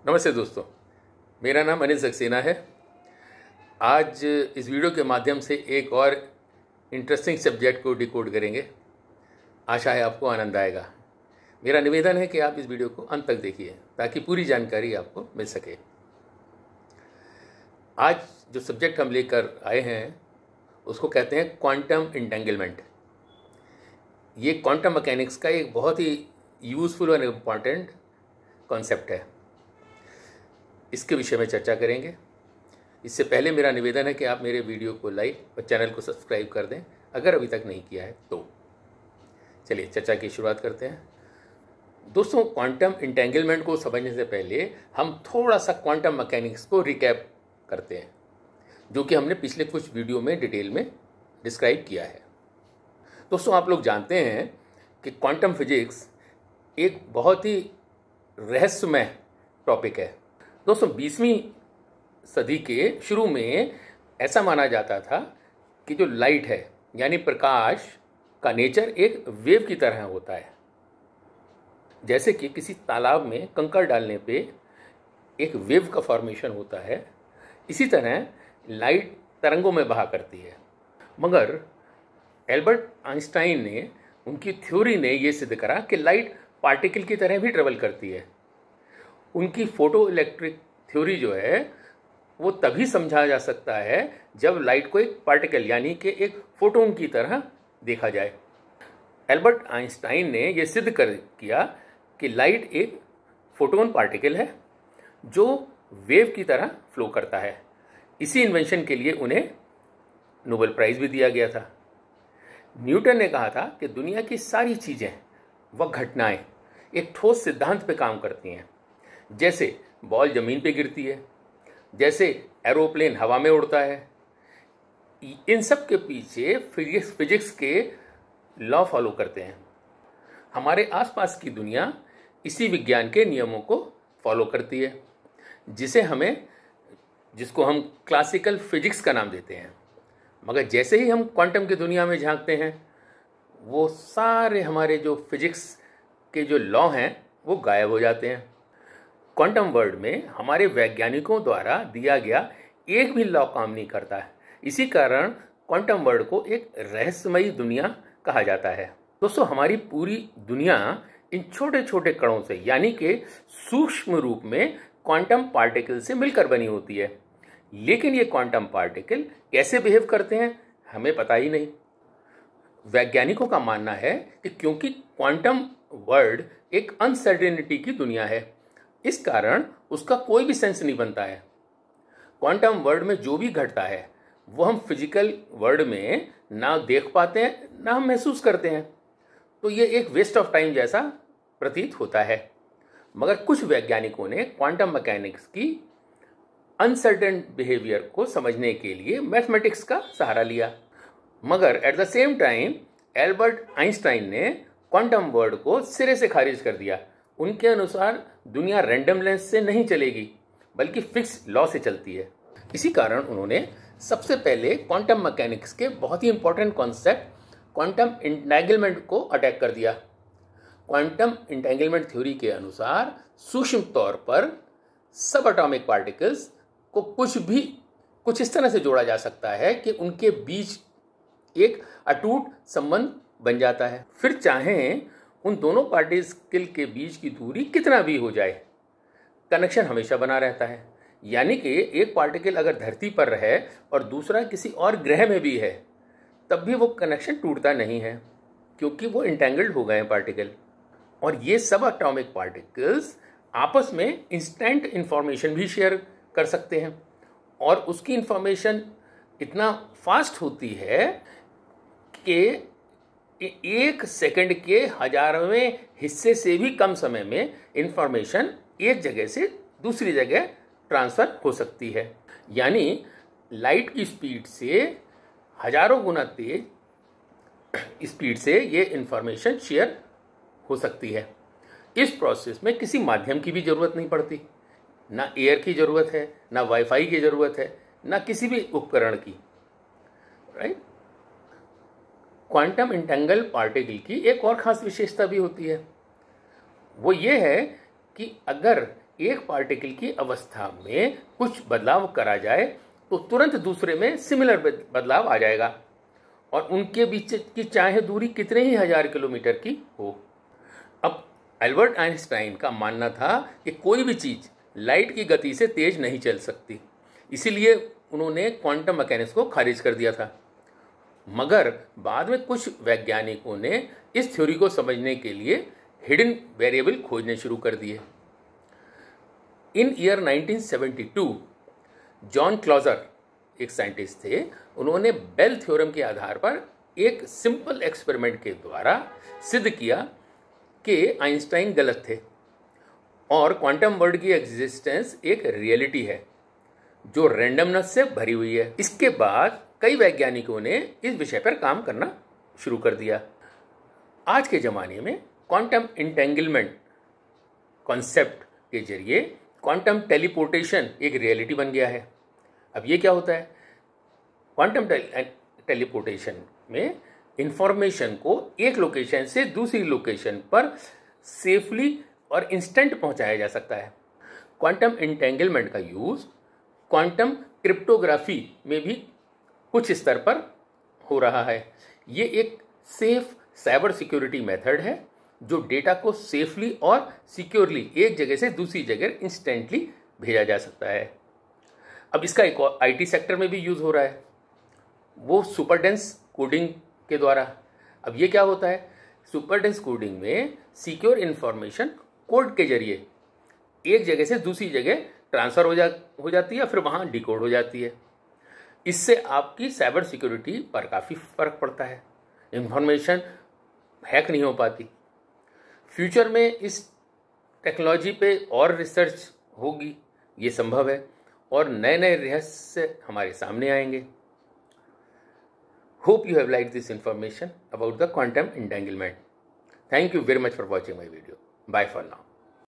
नमस्ते दोस्तों, मेरा नाम अनिल सक्सेना है। आज इस वीडियो के माध्यम से एक और इंटरेस्टिंग सब्जेक्ट को डिकोड करेंगे। आशा है आपको आनंद आएगा। मेरा निवेदन है कि आप इस वीडियो को अंत तक देखिए ताकि पूरी जानकारी आपको मिल सके। आज जो सब्जेक्ट हम लेकर आए हैं उसको कहते हैं क्वांटम इंटेंगलमेंट। ये क्वांटम मैकेनिक्स का एक बहुत ही यूज़फुल और इम्पॉर्टेंट कॉन्सेप्ट है। इसके विषय में चर्चा करेंगे। इससे पहले मेरा निवेदन है कि आप मेरे वीडियो को लाइक और चैनल को सब्सक्राइब कर दें अगर अभी तक नहीं किया है तो। चलिए चर्चा की शुरुआत करते हैं। दोस्तों, क्वांटम इंटेंगलमेंट को समझने से पहले हम थोड़ा सा क्वांटम मैकेनिक्स को रिकैप करते हैं, जो कि हमने पिछले कुछ वीडियो में डिटेल में डिस्क्राइब किया है। दोस्तों, आप लोग जानते हैं कि क्वांटम फिजिक्स एक बहुत ही रहस्यमय टॉपिक है। दोस्तों, 20वीं सदी के शुरू में ऐसा माना जाता था कि जो लाइट है यानी प्रकाश का नेचर एक वेव की तरह होता है। जैसे कि किसी तालाब में कंकड़ डालने पे एक वेव का फॉर्मेशन होता है, इसी तरह लाइट तरंगों में बहा करती है। मगर एल्बर्ट आइंस्टाइन ने उनकी थ्योरी ने यह सिद्ध करा कि लाइट पार्टिकल की तरह भी ट्रेवल करती है। उनकी फोटो इलेक्ट्रिक थ्योरी जो है वो तभी समझा जा सकता है जब लाइट को एक पार्टिकल यानी कि एक फोटोन की तरह देखा जाए। एल्बर्ट आइंस्टाइन ने यह सिद्ध कर किया कि लाइट एक फोटोन पार्टिकल है जो वेव की तरह फ्लो करता है। इसी इन्वेंशन के लिए उन्हें नोबेल प्राइज भी दिया गया था। न्यूटन ने कहा था कि दुनिया की सारी चीज़ें व घटनाएं एक ठोस सिद्धांत पे काम करती हैं। जैसे बॉल जमीन पे गिरती है, जैसे एरोप्लेन हवा में उड़ता है। इन सब के पीछे फिजिक्स के लॉ फॉलो करते हैं। हमारे आसपास की दुनिया इसी विज्ञान के नियमों को फॉलो करती है, जिसको हम क्लासिकल फिजिक्स का नाम देते हैं। मगर जैसे ही हम क्वांटम की दुनिया में झांकते हैं, वो सारे हमारे जो फिजिक्स के जो लॉ हैं वो गायब हो जाते हैं। क्वांटम वर्ल्ड में हमारे वैज्ञानिकों द्वारा दिया गया एक भी लॉ काम नहीं करता है। इसी कारण क्वांटम वर्ल्ड को एक रहस्यमयी दुनिया कहा जाता है। दोस्तों, हमारी पूरी दुनिया इन छोटे छोटे कणों से यानी कि सूक्ष्म रूप में क्वांटम पार्टिकल से मिलकर बनी होती है। लेकिन ये क्वांटम पार्टिकल कैसे बिहेव करते हैं हमें पता ही नहीं। वैज्ञानिकों का मानना है कि क्योंकि क्वांटम वर्ल्ड एक अनसर्टेनिटी की दुनिया है, इस कारण उसका कोई भी सेंस नहीं बनता है। क्वांटम वर्ल्ड में जो भी घटता है वो हम फिजिकल वर्ल्ड में ना देख पाते हैं ना हम महसूस करते हैं। तो ये एक वेस्ट ऑफ टाइम जैसा प्रतीत होता है। मगर कुछ वैज्ञानिकों ने क्वांटम मैकेनिक्स की अनसर्टेन बिहेवियर को समझने के लिए मैथमेटिक्स का सहारा लिया। मगर at the same time Albert Einstein ने क्वांटम वर्ल्ड को सिरे से खारिज कर दिया। उनके अनुसार दुनिया रैंडमनेस से नहीं चलेगी बल्कि फिक्स लॉ से चलती है। इसी कारण उन्होंने सबसे पहले क्वांटम मैकेनिक्स के बहुत ही इंपॉर्टेंट कॉन्सेप्ट क्वांटम इंटेंगलमेंट को अटैक कर दिया। क्वांटम इंटेंगलमेंट थ्योरी के अनुसार सूक्ष्म तौर पर सब एटॉमिक पार्टिकल्स को कुछ इस तरह से जोड़ा जा सकता है कि उनके बीच एक अटूट संबंध बन जाता है। फिर चाहे उन दोनों पार्टिकल के बीच की दूरी कितना भी हो जाए, कनेक्शन हमेशा बना रहता है। यानी कि एक पार्टिकल अगर धरती पर है और दूसरा किसी और ग्रह में भी है, तब भी वो कनेक्शन टूटता नहीं है क्योंकि वो इंटेंगल्ड हो गए हैं पार्टिकल। और ये सब एटॉमिक पार्टिकल्स आपस में इंस्टेंट इंफॉर्मेशन भी शेयर कर सकते हैं और उसकी इंफॉर्मेशन इतना फास्ट होती है कि एक सेकंड के हजारवें हिस्से से भी कम समय में इंफॉर्मेशन एक जगह से दूसरी जगह ट्रांसफर हो सकती है। यानी लाइट की स्पीड से हजारों गुना तेज स्पीड से ये इंफॉर्मेशन शेयर हो सकती है। इस प्रोसेस में किसी माध्यम की भी जरूरत नहीं पड़ती, ना एयर की जरूरत है, ना वाईफाई की जरूरत है, ना किसी भी उपकरण की। राइट। क्वांटम इंटेंगल पार्टिकल की एक और खास विशेषता भी होती है। वो ये है कि अगर एक पार्टिकल की अवस्था में कुछ बदलाव करा जाए तो तुरंत दूसरे में सिमिलर बदलाव आ जाएगा, और उनके बीच की चाहे दूरी कितने ही हजार किलोमीटर की हो। अब एल्बर्ट आइंस्टाइन का मानना था कि कोई भी चीज़ लाइट की गति से तेज नहीं चल सकती, इसीलिए उन्होंने क्वांटम मैकेनिक्स को खारिज कर दिया था। मगर बाद में कुछ वैज्ञानिकों ने इस थ्योरी को समझने के लिए हिडन वेरिएबल खोजने शुरू कर दिए। इन ईयर 1972 जॉन क्लॉजर एक साइंटिस्ट थे, उन्होंने बेल थ्योरम के आधार पर एक सिंपल एक्सपेरिमेंट के द्वारा सिद्ध किया कि आइंस्टाइन गलत थे और क्वांटम वर्ल्ड की एग्जिस्टेंस एक रियलिटी है जो रैंडमनेस से भरी हुई है। इसके बाद कई वैज्ञानिकों ने इस विषय पर काम करना शुरू कर दिया। आज के ज़माने में क्वांटम इंटेंगलमेंट कॉन्सेप्ट के जरिए क्वांटम टेलीपोर्टेशन एक रियलिटी बन गया है। अब ये क्या होता है? क्वांटम टेलीपोर्टेशन में इंफॉर्मेशन को एक लोकेशन से दूसरी लोकेशन पर सेफली और इंस्टेंट पहुंचाया जा सकता है। क्वांटम इंटेंगलमेंट का यूज़ क्वांटम क्रिप्टोग्राफी में भी कुछ स्तर पर हो रहा है। ये एक सेफ साइबर सिक्योरिटी मेथड है जो डेटा को सेफली और सिक्योरली एक जगह से दूसरी जगह इंस्टेंटली भेजा जा सकता है। अब इसका एक और आईटी सेक्टर में भी यूज़ हो रहा है, वो सुपर डेंस कोडिंग के द्वारा। अब ये क्या होता है? सुपर डेंस कोडिंग में सिक्योर इन्फॉर्मेशन कोड के जरिए एक जगह से दूसरी जगह ट्रांसफ़र हो जाती है, फिर वहाँ डिकोड हो जाती है। इससे आपकी साइबर सिक्योरिटी पर काफ़ी फर्क पड़ता है, इन्फॉर्मेशन हैक नहीं हो पाती। फ्यूचर में इस टेक्नोलॉजी पे और रिसर्च होगी, ये संभव है, और नए नए रहस्य हमारे सामने आएंगे। Hope you have liked this information about the quantum entanglement. Thank you very much for watching my video. Bye for now.